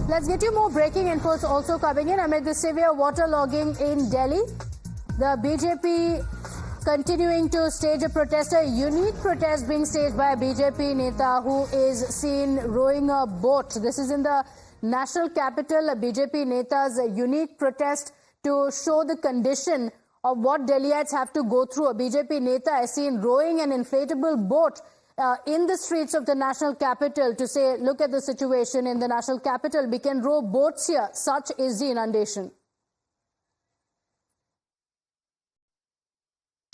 Let's get you more breaking inputs also coming in amid the severe waterlogging in Delhi. The BJP continuing to stage a protest, a unique protest being staged by a BJP Neta who is seen rowing a boat. This is in the national capital, a BJP Neta's unique protest to show the condition of what Delhiites have to go through. A BJP Neta is seen rowing an inflatable boat in the streets of the national capital to say, look at the situation in the national capital. We can row boats here. Such is the inundation.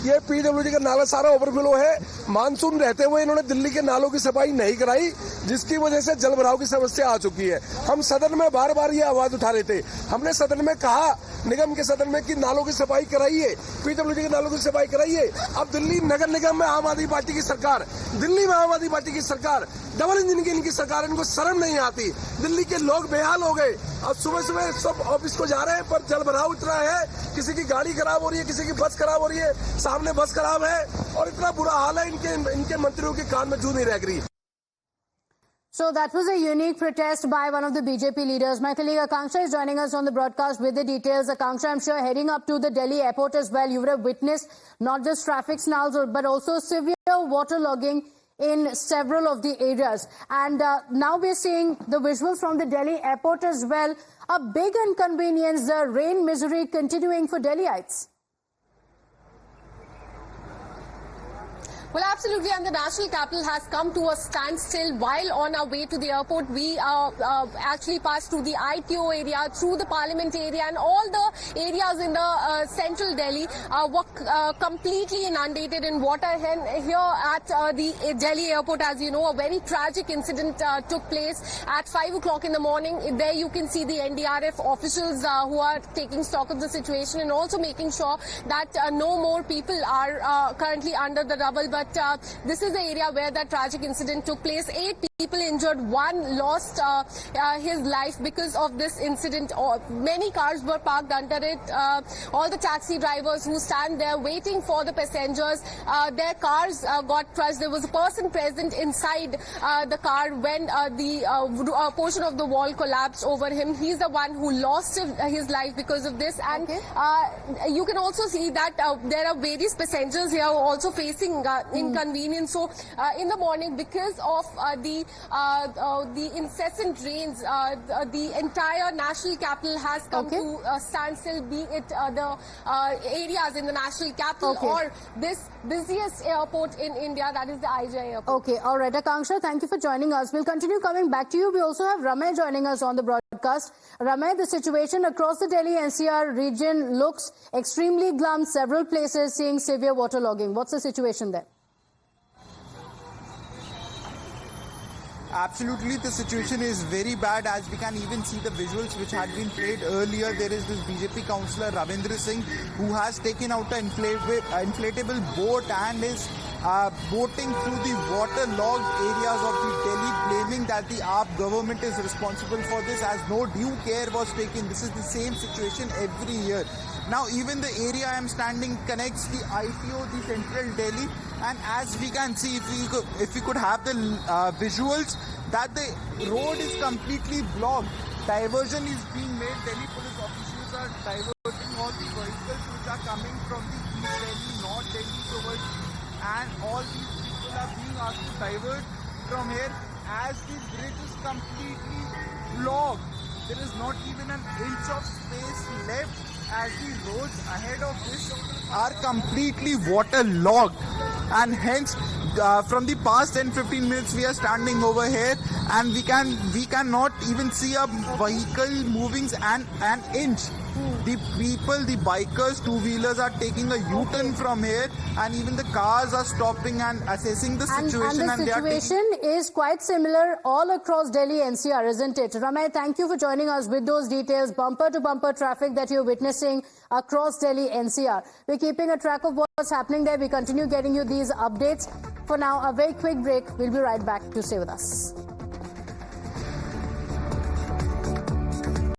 ये PWD का नाला सारा overflow है। Monsoon रहते हुए इन्होंने दिल्ली के नालों की सफाई नहीं कराई, जिसकी वजह से जल भराव की समस्या आ चुकी है। हम सदन में बार बार ये आवाज उठा रहे थे। हमने सदन में कहा, निगम के सदन में, कि नालों की सफाई कराइए, पीडब्ल्यूडी के नालों की सफाई कराइए। अब दिल्ली नगर निगम में आम आदमी पार्टी की सरकार, दिल्ली में आम आदमी पार्टी की सरकार, डबल इंजन की इनकी सरकार, इनको शर्म नहीं आती। दिल्ली के लोग बेहाल हो गए। अब सुबह सुबह सब ऑफिस को जा रहे हैं, पर जल भराव इतना है, किसी की गाड़ी खराब हो रही है, किसी की बस खराब हो रही है, सामने बस खराब है, और इतना बुरा हाल है, इनके मंत्रियों के कान में जू नहीं रह रही। So that was a unique protest by one of the BJP leaders. My colleague Akanksha is joining us on the broadcast with the details. Akanksha, I'm sure heading up to the Delhi airport as well, you would have witnessed not just traffic snarls, but also severe waterlogging in several of the areas. And now we're seeing the visuals from the Delhi airport as well. A big inconvenience, the rain misery continuing for Delhiites. Well, absolutely, and the national capital has come to a standstill. While on our way to the airport, we actually passed through the ITO area, through the Parliament area, and all the areas in the central Delhi were completely inundated in water. And here at the Delhi airport, as you know, a very tragic incident took place at 5 o'clock in the morning. There you can see the NDRF officials who are taking stock of the situation and also making sure that no more people are currently under the rubble. But this is the area where that tragic incident took place. 8 people injured, 1 lost his life because of this incident. Many cars were parked under it. All the taxi drivers who stand there waiting for the passengers, their cars got crushed. There was a person present inside the car when the portion of the wall collapsed over him. He's the one who lost his life because of this. And you can also see that there are various passengers here also facing inconvenience. So in the morning, because of the incessant rains, the entire national capital has come to a standstill, be it the areas in the national capital or this busiest airport in India, that is the IJI airport. Okay, all right. Akanksha, thank you for joining us. We'll continue coming back to you. We also have Ramay joining us on the broadcast. Ramay, the situation across the Delhi NCR region looks extremely glum. Several places seeing severe waterlogging. What's the situation there? Absolutely, the situation is very bad, as we can even see the visuals which had been played earlier. There is this BJP councillor Ravindra Singh who has taken out an inflatable boat and is boating through the waterlogged areas of the Delhi, claiming that the AAP government is responsible for this, as no due care was taken. This is the same situation every year. Now, even the area I am standing connects the ITO, the central Delhi, and as we can see, if we could have the visuals, that the road is completely blocked. Diversion is being made. Delhi police officials are diverting all the vehicles which are coming from the East Delhi, North Delhi towards, and all these people are being asked to divert from here as the bridge is completely blocked. There is not even an inch of space left, as the roads ahead of this are completely waterlogged, and hence from the past 10-15 minutes we are standing over here, and we cannot even see a vehicle moving an inch. The people, the bikers, two-wheelers are taking a U-turn from here, and even the cars are stopping and assessing the situation. And the situation is quite similar all across Delhi NCR, isn't it? Ramay, thank you for joining us with those details. Bumper-to-bumper traffic that you're witnessing across Delhi NCR. We're keeping a track of what's happening there. We continue getting you these updates. For now, a very quick break. We'll be right back to stay with us.